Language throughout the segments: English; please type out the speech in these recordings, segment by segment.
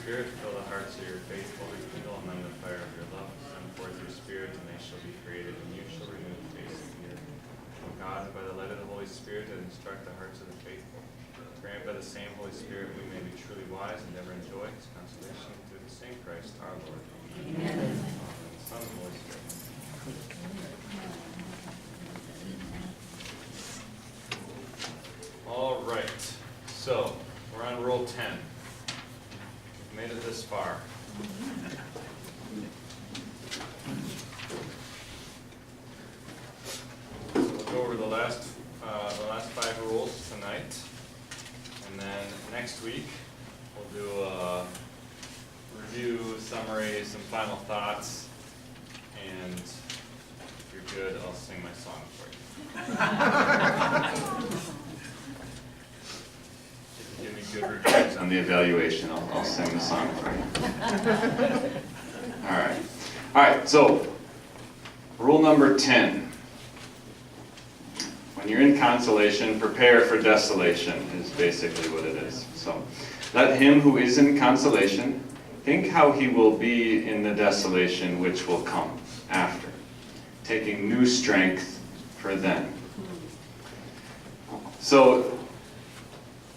Spirit, fill the hearts of your faithful, rekindle among the fire of your love. Send forth your Spirit, and they shall be created, and you shall renew the face of the earth. O God, by the light of the Holy Spirit, and instruct the hearts of the faithful. Grant by the same Holy Spirit we may be truly wise and ever enjoy His consolation through the same Christ our Lord. Amen. Son of the Holy Spirit. All right, so we're on roll 10. We've made it this far. So we'll go over the last 5 rules tonight, and then next week we'll do a review, summary, some final thoughts, and if you're good, I'll sing my song for you. If you give me good reviews on the evaluation, I'll sing the song for you. All right, so rule number 10. When you're in consolation, prepare for desolation is basically what it is. So let him who is in consolation think how he will be in the desolation which will come after, taking new strength for then. So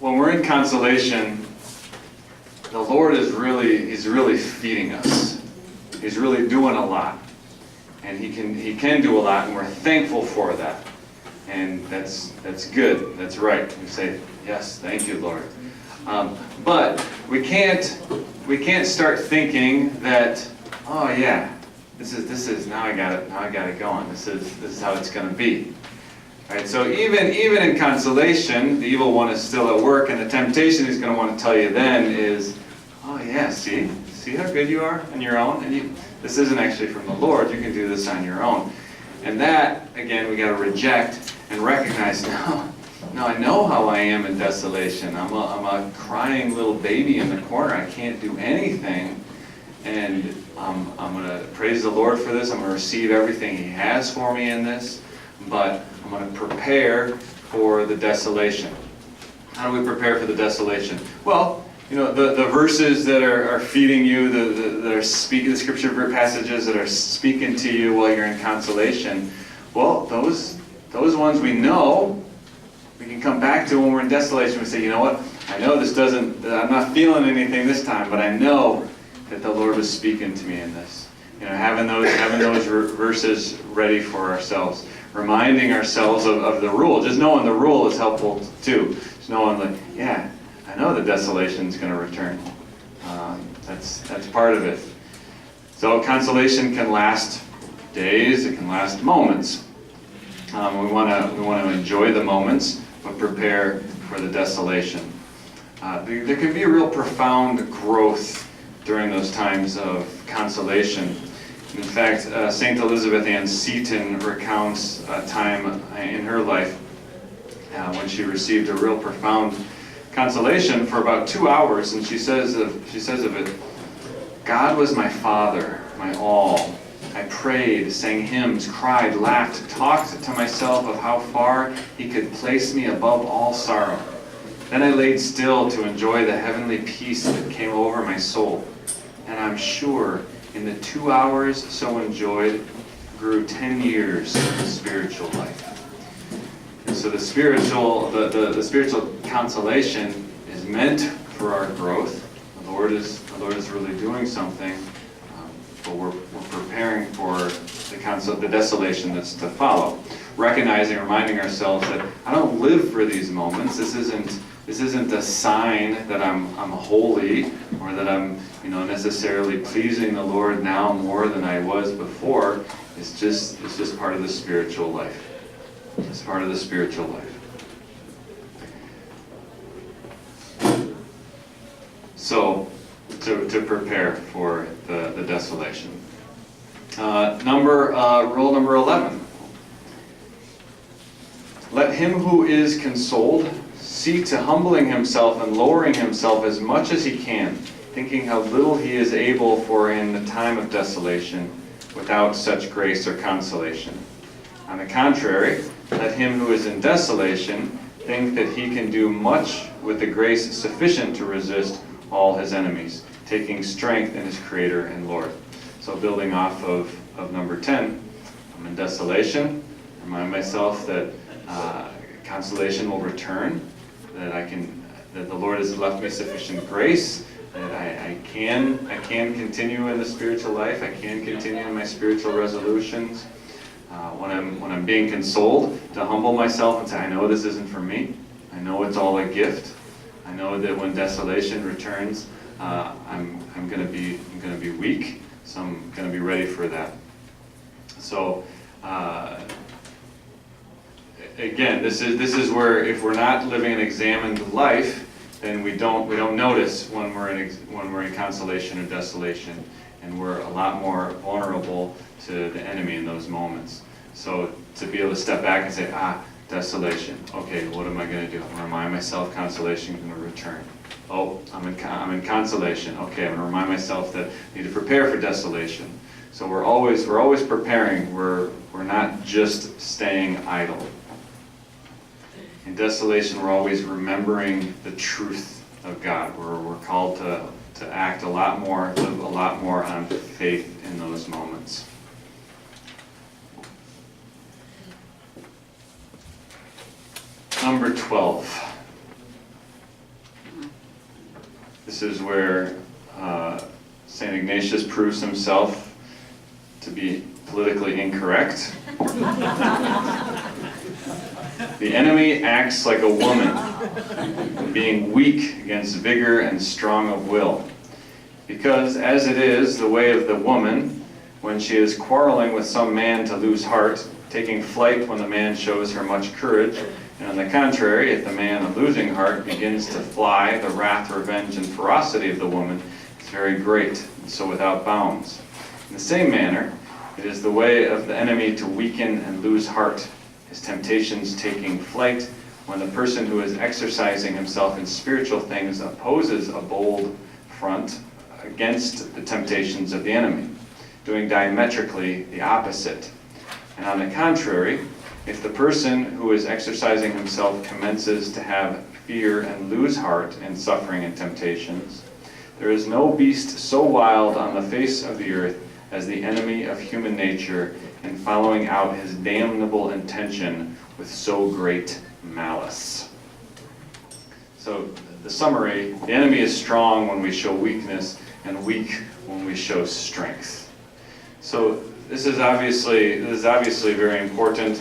when we're in consolation, the Lord is He's really feeding us. He's really doing a lot. And He can do a lot, and we're thankful for that. And that's good. That's right. We say, yes, thank you, Lord. But we can't start thinking that, oh yeah, this is now I got it going. This is how it's going to be. Right? So even in consolation, the evil one is still at work, and the temptation he's going to want to tell you then is, oh yeah, see how good you are on your own, and this isn't actually from the Lord. You can do this on your own. And that, again, we got to reject and recognize, no, I know how I am in desolation. I'm a crying little baby in the corner. I can't do anything. And I'm going to praise the Lord for this. I'm going to receive everything He has for me in this. But I'm going to prepare for the desolation. How do we prepare for the desolation? Well, the verses that are feeding you, that are speaking, the scripture passages that are speaking to you while you're in consolation, well, those ones we know, we can come back to when we're in desolation. We say, you know what? I know I'm not feeling anything this time, but I know that the Lord was speaking to me in this. Having those verses ready for ourselves, reminding ourselves of the rule. Just knowing the rule is helpful too. Just knowing I know the desolation is going to return. That's part of it. So consolation can last days. It can last moments. We want to enjoy the moments, but prepare for the desolation. There can be a real profound growth during those times of consolation. In fact, St. Elizabeth Ann Seton recounts a time in her life when she received a real profound consolation for about 2 hours, and she says of it, God was my Father, my all. I prayed, sang hymns, cried, laughed, talked to myself of how far He could place me above all sorrow. Then I laid still to enjoy the heavenly peace that came over my soul. And I'm sure in the 2 hours so enjoyed grew 10 years of spiritual life. And so the spiritual consolation is meant for our growth. The Lord is really doing something, but we're preparing for the desolation that's to follow. Reminding ourselves that I don't live for these moments. This isn't a sign that I'm holy, or that I'm necessarily pleasing the Lord now more than I was before. It's just part of the spiritual life. It's part of the spiritual life. So, to prepare for the desolation. Rule number 11. Let him who is consoled see to humbling himself and lowering himself as much as he can, thinking how little he is able for in the time of desolation, without such grace or consolation. On the contrary, let him who is in desolation think that he can do much with the grace sufficient to resist all his enemies, taking strength in his Creator and Lord. So building off of number 10, I'm in desolation. Remind myself that consolation will return, that the Lord has left me sufficient grace, that I can continue in the spiritual life. I can continue in my spiritual resolutions. When I'm being consoled, to humble myself and say, I know this isn't for me. I know it's all a gift. I know that when desolation returns, I'm going to be weak. So I'm going to be ready for that. So again, this is where if we're not living an examined life, then we don't notice when we're in consolation or desolation, and we're a lot more vulnerable to the enemy in those moments. So to be able to step back and say, desolation. Okay, what am I going to do? I'm going to remind myself consolation is going to return. Oh, I'm in consolation. Okay, I'm going to remind myself that I need to prepare for desolation. So we're always preparing. We're not just staying idle. In desolation, we're always remembering the truth of God. We're called to act a lot more, live a lot more on faith in those moments. Number 12. This is where St. Ignatius proves himself to be politically incorrect. The enemy acts like a woman, being weak against vigor and strong of will. Because as it is the way of the woman, when she is quarreling with some man to lose heart, taking flight when the man shows her much courage, and on the contrary, if the man of losing heart begins to fly, the wrath, revenge, and ferocity of the woman is very great, and so without bounds. In the same manner, it is the way of the enemy to weaken and lose heart, his temptations taking flight, when the person who is exercising himself in spiritual things opposes a bold front against the temptations of the enemy, doing diametrically the opposite. And on the contrary, if the person who is exercising himself commences to have fear and lose heart in suffering and temptations, there is no beast so wild on the face of the earth as the enemy of human nature in following out his damnable intention with so great malice. So the summary, the enemy is strong when we show weakness and weak when we show strength. So this is obviously very important.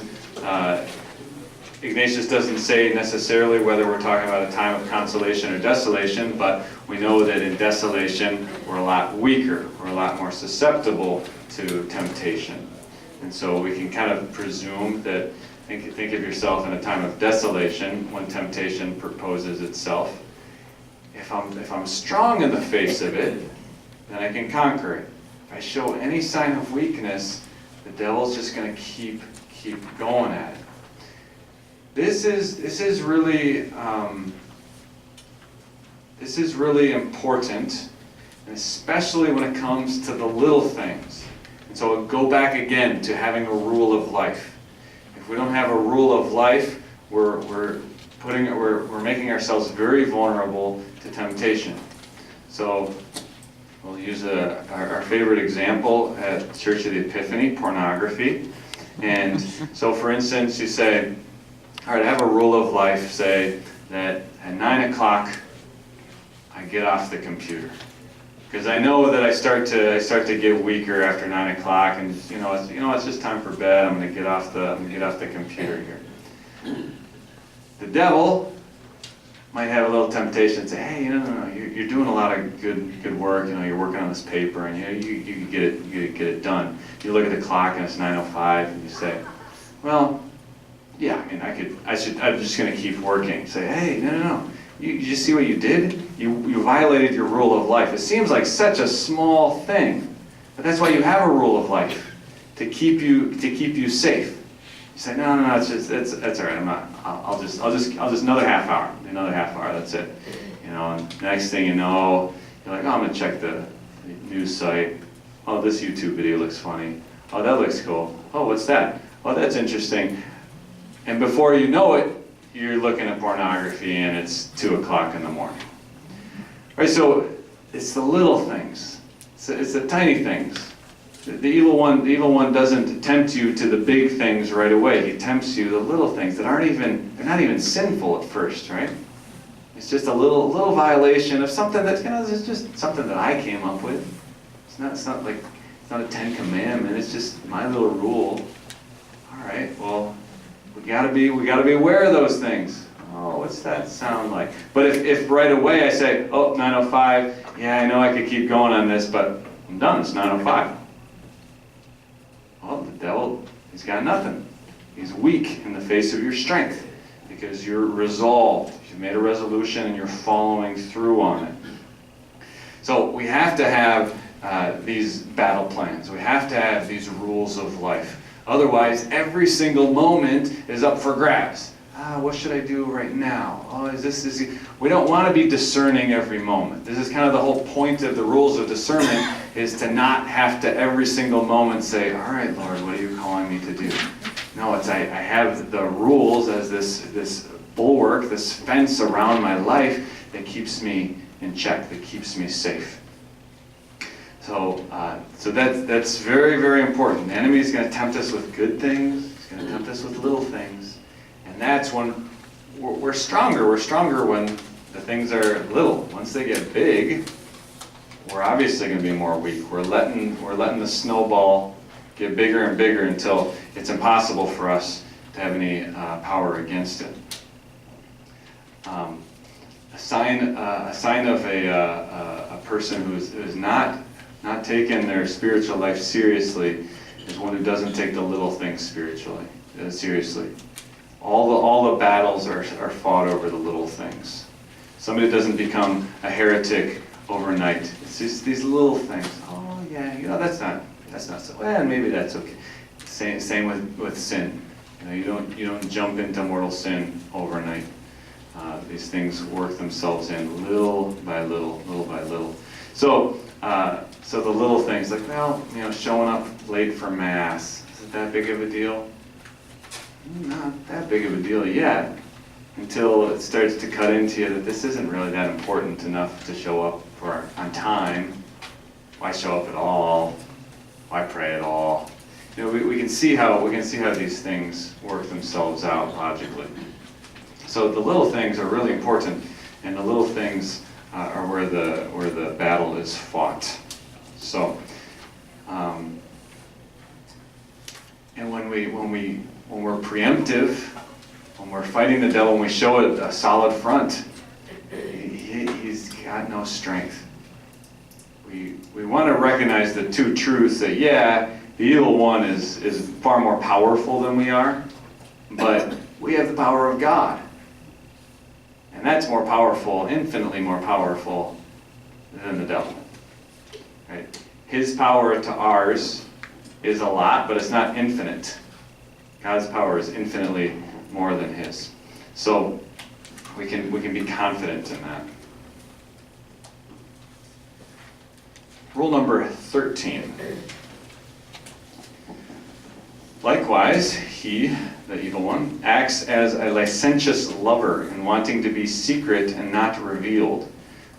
Ignatius doesn't say necessarily whether we're talking about a time of consolation or desolation, but we know that in desolation we're a lot weaker, we're a lot more susceptible to temptation. And so we can kind of presume that, think of yourself in a time of desolation when temptation proposes itself. If I'm strong in the face of it, then I can conquer it. If I show any sign of weakness, the devil's just going to keep going at it. This is really important, and especially when it comes to the little things. And so I'll go back again to having a rule of life. If we don't have a rule of life, we're making ourselves very vulnerable to temptation. So we'll use our favorite example at Church of the Epiphany, pornography. And so for instance, you say, all right, I have a rule of life, say that at 9 o'clock I get off the computer. Because I know that I start to get weaker after 9 o'clock, and it's just time for bed. I'm going to get off the computer here. The devil might have a little temptation to say, hey, no, you're doing a lot of good work. You're working on this paper, and you can get it done. You look at the clock and it's 9:05, and you say, well, yeah, I'm just going to keep working. Say, hey, no. You just see what you did? You violated your rule of life. It seems like such a small thing, but that's why you have a rule of life, to keep you safe. You say, no, that's all right. I'll just another half hour. That's it. And the next thing you know, you're like, oh, I'm gonna check the news site. Oh, this YouTube video looks funny. Oh, that looks cool. Oh, what's that? Oh, that's interesting. And before you know it, you're looking at pornography and it's 2 o'clock in the morning. Right, so It's the little things. It's the tiny things. The evil one doesn't tempt you to the big things right away. He tempts you the little things that they're not even sinful at first, right? It's just a little violation of something that's, it's just something that I came up with. It's not a 10 Commandment. It's just my little rule. All right, well, we gotta be aware of those things. Oh, what's that sound like? But if right away I say, oh, 9:05, yeah, I know I could keep going on this, but I'm done. It's 9:05. Well, the devil, he's got nothing. He's weak in the face of your strength because you're resolved. You've made a resolution and you're following through on it. So we have to have these battle plans. We have to have these rules of life. Otherwise, every single moment is up for grabs. What should I do right now? Oh, we don't want to be discerning every moment. This is kind of the whole point of the rules of discernment, is to not have to every single moment say, all right, Lord, what are you calling me to do? No, I have the rules as this bulwark, this fence around my life that keeps me in check, that keeps me safe. So that's very, very important. The enemy is going to tempt us with good things. He's going to tempt us with little things. And that's when we're stronger. We're stronger when the things are little. Once they get big, we're obviously going to be more weak. We're letting the snowball get bigger and bigger until it's impossible for us to have any power against it. A sign of a person who's not taking their spiritual life seriously is one who doesn't take the little things seriously. All the battles are fought over the little things. Somebody doesn't become a heretic overnight. It's just these little things. Oh yeah, that's not so. Well, maybe that's okay. Same with sin. You don't jump into mortal sin overnight. These things work themselves in little by little, little by little. So the little things like, showing up late for mass, is it that big of a deal? Not that big of a deal yet, until it starts to cut into you that this isn't really that important enough to show up on time. Why show up at all? Why pray at all? We can see how these things work themselves out logically. So the little things are really important, and the little things are where the battle is fought. So, and when we're preemptive, when we're fighting the devil, when we show a solid front, he's got no strength. We want to recognize the two truths that, the evil one is far more powerful than we are, but we have the power of God. And that's more powerful, infinitely more powerful than the devil. Right? His power to ours is a lot, but it's not infinite. God's power is infinitely more than his. So we can be confident in that. Rule number 13. Likewise, he, the evil one, acts as a licentious lover in wanting to be secret and not revealed.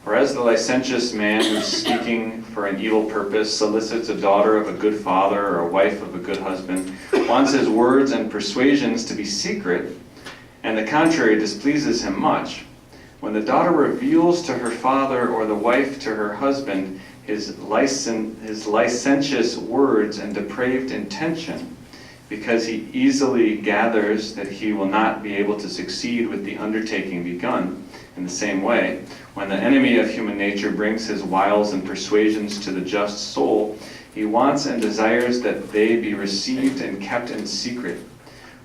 Whereas the licentious man who's speaking for an evil purpose solicits a daughter of a good father or a wife of a good husband, wants his words and persuasions to be secret, and the contrary displeases him much. When the daughter reveals to her father or the wife to her husband his licentious words and depraved intention, because he easily gathers that he will not be able to succeed with the undertaking begun. In the same way, when the enemy of human nature brings his wiles and persuasions to the just soul, he wants and desires that they be received and kept in secret.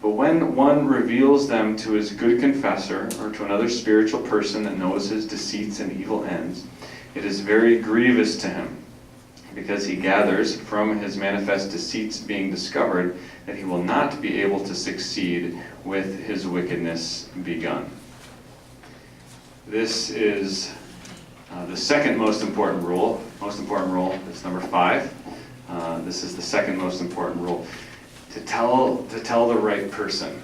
But when one reveals them to his good confessor or to another spiritual person that knows his deceits and evil ends, it is very grievous to him, because he gathers from his manifest deceits being discovered that he will not be able to succeed with his wickedness begun. This is the second most important rule. Most important rule is number 5. This is the second most important rule. To tell the right person.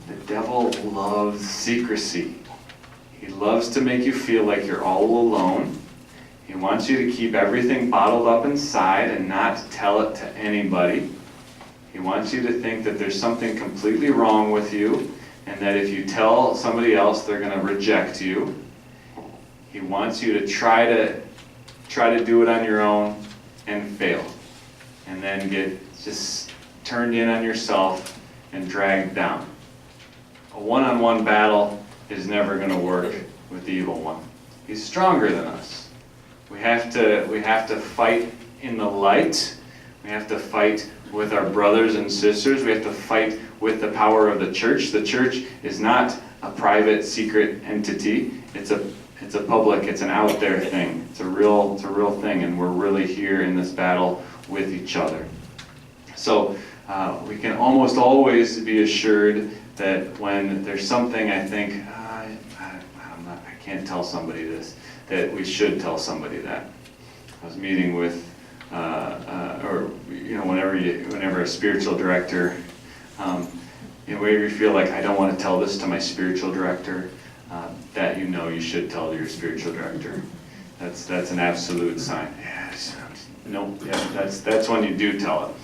The devil loves secrecy. He loves to make you feel like you're all alone. He wants you to keep everything bottled up inside and not tell it to anybody. He wants you to think that there's something completely wrong with you, and that if you tell somebody else, they're going to reject you. He wants you to try to do it on your own and fail, and then get just turned in on yourself and dragged down. A one-on-one battle is never going to work with the evil one. He's stronger than us. We have to fight in the light. We have to fight with our brothers and sisters. We have to fight with the power of the church. The church is not a private, secret entity. It's a public, it's an out there thing. It's a real thing, and we're really here in this battle with each other. So we can almost always be assured that when there's something I think, I can't tell somebody this, that we should tell somebody that. I was meeting with, whenever a spiritual director, whenever you feel like I don't want to tell this to my spiritual director, that you should tell your spiritual director. That's an absolute sign. That's when you do tell it.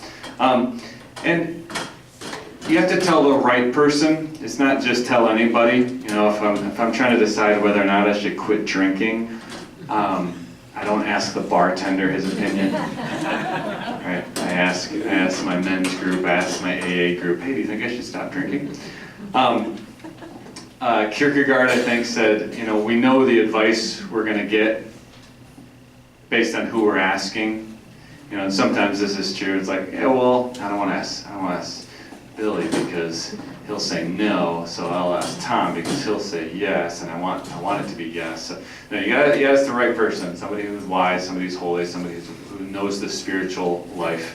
And you have to tell the right person. It's not just tell anybody. If I'm trying to decide whether or not I should quit drinking, I don't ask the bartender his opinion. Right? I ask my men's group, I ask my AA group, hey, do you think I should stop drinking? Kierkegaard, I think, said, we know the advice we're going to get based on who we're asking. And sometimes this is true. It's like, I don't want to ask Billy because he'll say no, so I'll ask Tom because he'll say yes, and I want it to be yes. So, you gotta ask the right person, somebody who's wise, somebody who's holy, somebody who knows the spiritual life,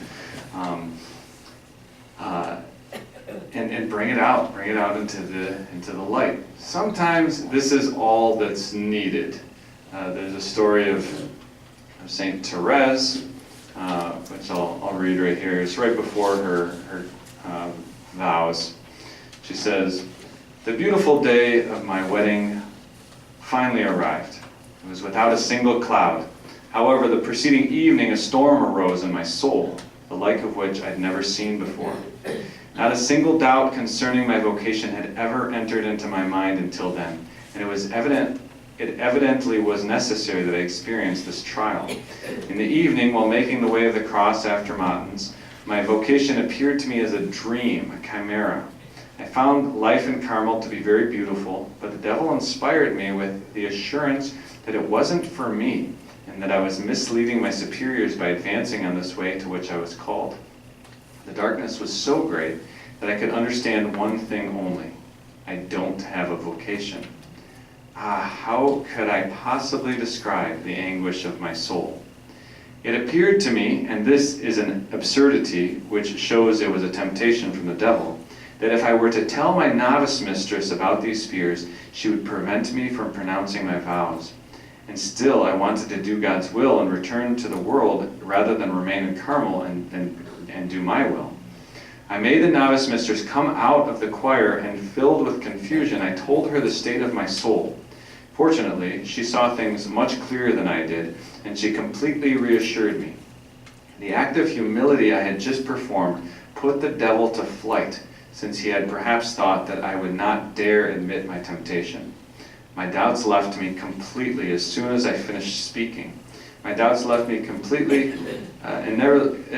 and bring it out into the light. Sometimes this is all that's needed. There's a story of Saint Terez, which I'll read right here. It's right before her vows. She says, "The beautiful day of my wedding finally arrived. It was without a single cloud. However, the preceding evening a storm arose in my soul, the like of which I'd never seen before. Not a single doubt concerning my vocation had ever entered into my mind until then, and it evidently was necessary that I experience this trial. In the evening, while making the way of the cross after matins, my vocation appeared to me as a dream, a chimera. I found life in Carmel to be very beautiful, but the devil inspired me with the assurance that it wasn't for me, and that I was misleading my superiors by advancing on this way to which I was called. The darkness was so great that I could understand one thing only. I don't have a vocation. How could I possibly describe the anguish of my soul? It appeared to me, and this is an absurdity which shows it was a temptation from the devil, that if I were to tell my novice mistress about these fears, she would prevent me from pronouncing my vows. And still I wanted to do God's will and return to the world rather than remain in Carmel and do my will. I made the novice mistress come out of the choir, and filled with confusion, I told her the state of my soul. Fortunately, she saw things much clearer than I did, and she completely reassured me. The act of humility I had just performed put the devil to flight, since he had perhaps thought that I would not dare admit my temptation. My doubts left me completely as soon as I finished speaking. As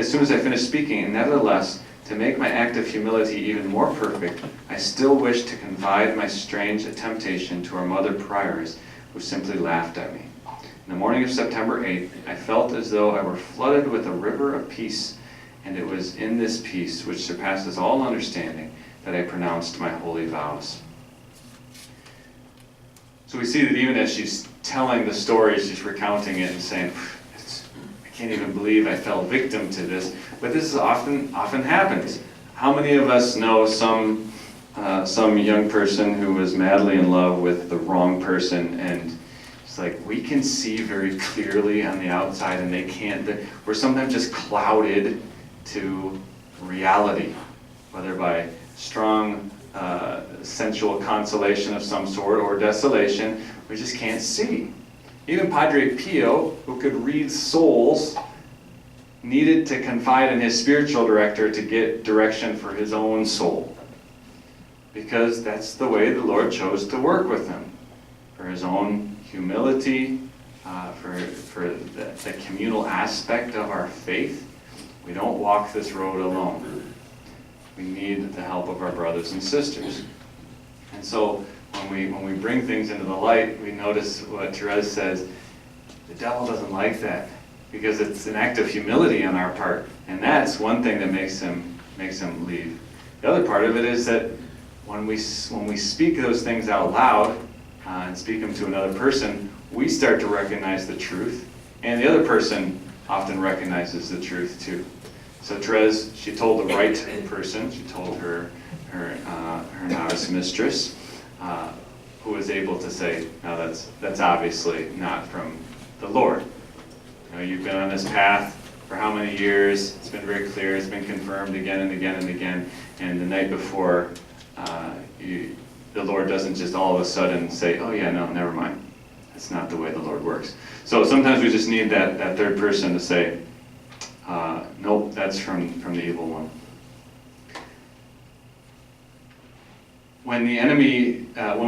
soon as I finished speaking, and nevertheless, to make my act of humility even more perfect, I still wished to confide my strange temptation to our mother prioress, who simply laughed at me. In the morning of September 8th, I felt as though I were flooded with a river of peace, and it was in this peace, which surpasses all understanding, that I pronounced my holy vows." So we see that even as she's telling the story, she's recounting it and saying, I can't even believe I fell victim to this. But this is often happens. How many of us know some young person who was madly in love with the wrong person, and it's like we can see very clearly on the outside, and they can't. We're sometimes just clouded to reality, whether by strong sensual consolation of some sort or desolation. We just can't see. Even Padre Pio, who could read souls, needed to confide in his spiritual director to get direction for his own soul. Because that's the way the Lord chose to work with him. For his own humility, for the communal aspect of our faith. We don't walk this road alone. We need the help of our brothers and sisters. And so when we bring things into the light, we notice what Terez says, the devil doesn't like that, because it's an act of humility on our part, and that's one thing that makes him leave. The other part of it is that when we speak those things out loud and speak them to another person, we start to recognize the truth, and the other person often recognizes the truth too. So Terez, she told the right person. She told her novice mistress, who was able to say, "No, that's obviously not from the Lord. You know, you've been on this path for how many years? It's been very clear. It's been confirmed again and again and again. And the night before, the Lord doesn't just all of a sudden say, oh yeah, no, never mind. That's not the way the Lord works." So sometimes we just need that third person to say, nope, that's from the evil one. When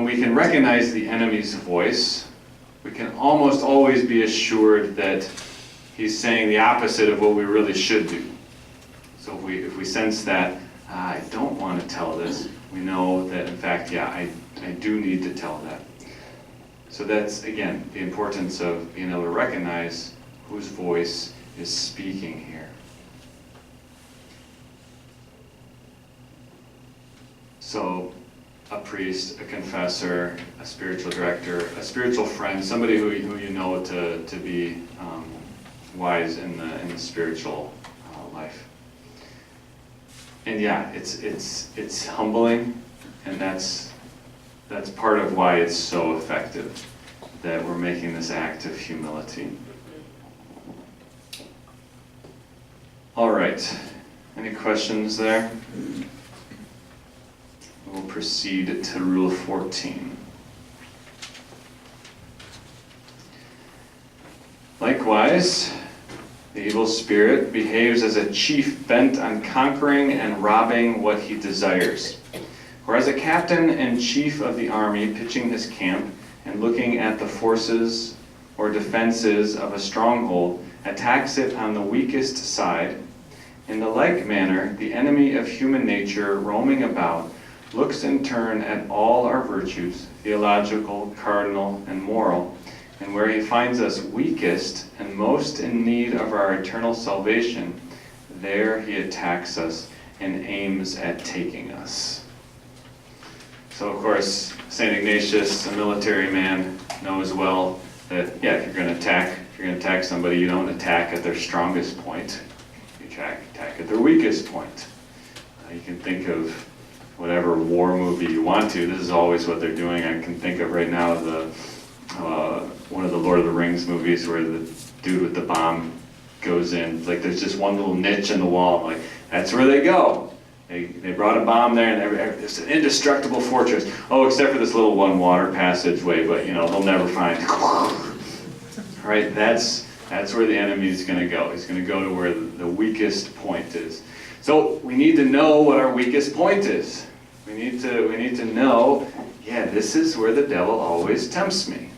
we can recognize the enemy's voice, we can almost always be assured that he's saying the opposite of what we really should do. So if we sense that, I don't want to tell this, we know that in fact, yeah, I do need to tell that. So that's, again, the importance of being able to recognize whose voice is speaking here. So a priest, a confessor, a spiritual director, a spiritual friend, somebody who you know to be wise in the spiritual life. And yeah, it's humbling, and that's part of why it's so effective, that we're making this act of humility. All right, any questions there? We'll proceed to Rule 14. Likewise, the evil spirit behaves as a chief bent on conquering and robbing what he desires. Or as a captain and chief of the army pitching his camp and looking at the forces or defenses of a stronghold, attacks it on the weakest side. In the like manner, the enemy of human nature, roaming about, looks in turn at all our virtues, theological, cardinal, and moral, and where he finds us weakest and most in need of our eternal salvation, there he attacks us and aims at taking us. So of course, St. Ignatius, a military man, knows well that, yeah, if you're going to attack somebody, you don't attack at their strongest point. You attack at their weakest point. You can think of whatever war movie you want to. This is always what they're doing. I can think of right now one of the Lord of the Rings movies where the dude with the bomb goes in. Like there's just one little niche in the wall. Like that's where they go. They brought a bomb there, and it's an indestructible fortress. Oh, except for this little one water passageway, but you know they'll never find. Right? That's where the enemy is going to go. He's going to go to where the weakest point is. So we need to know what our weakest point is. We need to know, yeah, this is where the devil always tempts me.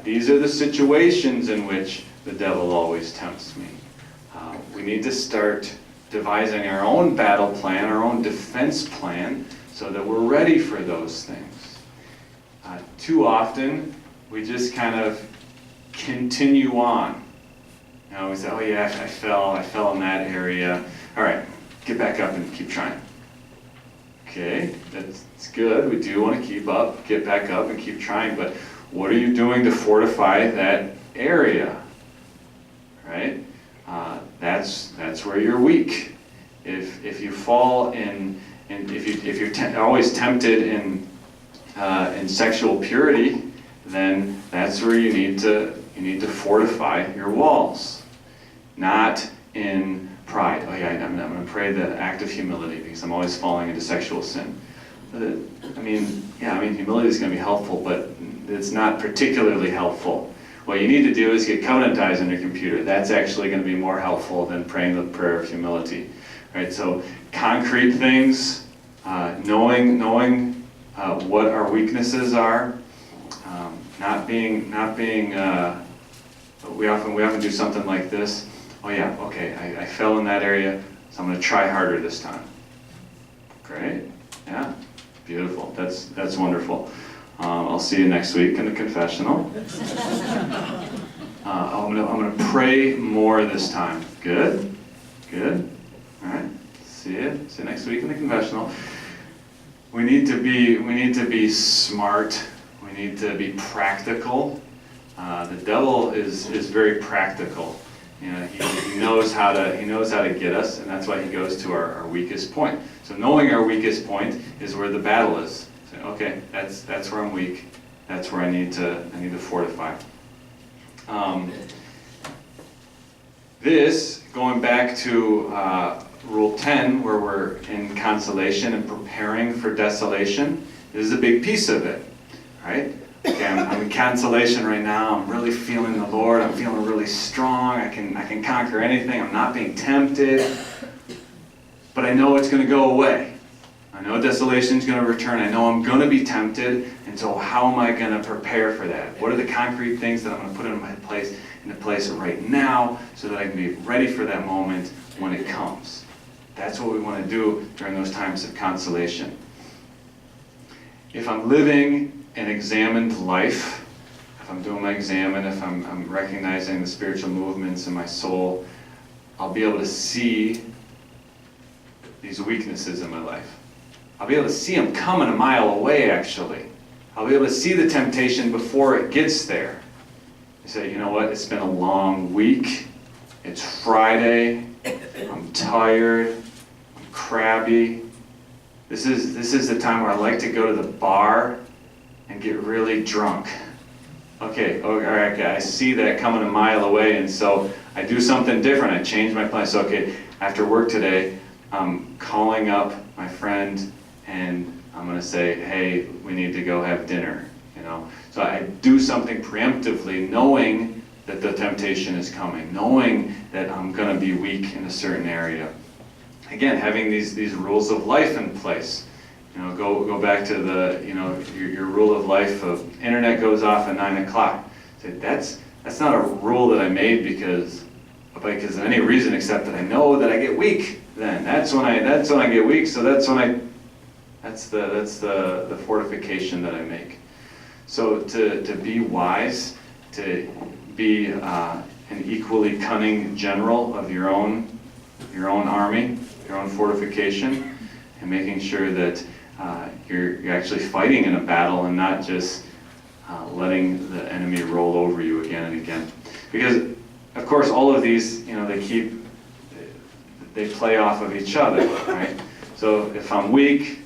These are the situations in which the devil always tempts me. We need to start devising our own battle plan, our own defense plan, so that we're ready for those things. Too often, we just kind of continue on. You know, we say, oh yeah, I fell in that area. All right, get back up and keep trying. Okay, that's good. We do want to keep up, get back up and keep trying, but what are you doing to fortify that area? Right? That's where you're weak. If you fall in if you're always tempted in sexual purity, then that's where you need to fortify your walls, not in pride. Oh yeah, I'm going to pray the act of humility because I'm always falling into sexual sin. Humility is going to be helpful, but it's not particularly helpful what you need to do is get covenantized on your computer. That's actually going to be more helpful than praying the prayer of humility. Right? So concrete things, knowing what our weaknesses are, we often do something like this. Oh yeah, okay, I fell in that area, so I'm going to try harder this time. Great, yeah, beautiful. That's wonderful. I'll see you next week in the confessional. I'm gonna pray more this time. Good. All right. See you next week in the confessional. We need to be smart. We need to be practical. The devil is very practical. You know, he knows how to get us, and that's why he goes to our weakest point. So knowing our weakest point is where the battle is. So, okay, that's where I'm weak. That's where I need to fortify. This, going back to Rule 10, where we're in consolation and preparing for desolation, is a big piece of it, right? Okay, I'm in consolation right now. I'm really feeling the Lord. I'm feeling really strong. I can conquer anything. I'm not being tempted. But I know it's going to go away. I know desolation is going to return. I know I'm going to be tempted. And so how am I going to prepare for that? What are the concrete things that I'm going to put into place right now so that I can be ready for that moment when it comes? That's what we want to do during those times of consolation. If I'm living an examined life, if I'm doing my examine, if I'm recognizing the spiritual movements in my soul, I'll be able to see these weaknesses in my life. I'll be able to see them coming a mile away, actually. I'll be able to see the temptation before it gets there. You say, you know what, it's been a long week. It's Friday. I'm tired. I'm crabby. This is the time where I like to go to the bar and get really drunk. Okay, all right, I see that coming a mile away, and so I do something different. I change my plans. So, okay, after work today, I'm calling up my friend, and I'm going to say, hey, we need to go have dinner. You know, so I do something preemptively, knowing that the temptation is coming, knowing that I'm going to be weak in a certain area. Again, having these rules of life in place. You know, go back to the, you know, your rule of life of internet goes off at 9 o'clock. Say, that's not a rule that I made because of any reason except that I know that I get weak. Then that's when I get weak. So that's the fortification that I make. So to be wise, to be an equally cunning general of your own army, your own fortification, and making sure that you're actually fighting in a battle and not just letting the enemy roll over you again and again. Because, of course, all of these, you know, they play off of each other, right? So if I'm weak,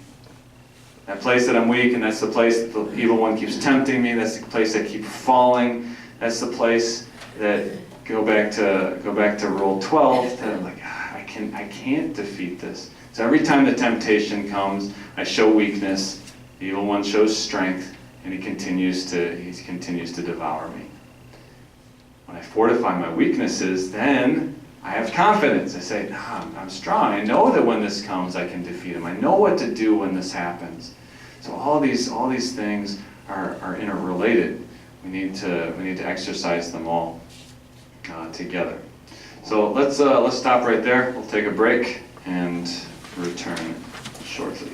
that place that I'm weak, and that's the place that the evil one keeps tempting me, that's the place I keep falling, that's the place that go back to Rule 12, that I'm like, I can't defeat this. So every time the temptation comes, I show weakness, the evil one shows strength, and he continues to devour me. When I fortify my weaknesses, then I have confidence. I say, I'm strong. I know that when this comes, I can defeat him. I know what to do when this happens. So all these things are interrelated. We need to exercise them all together. So let's stop right there. We'll take a break and return shortly.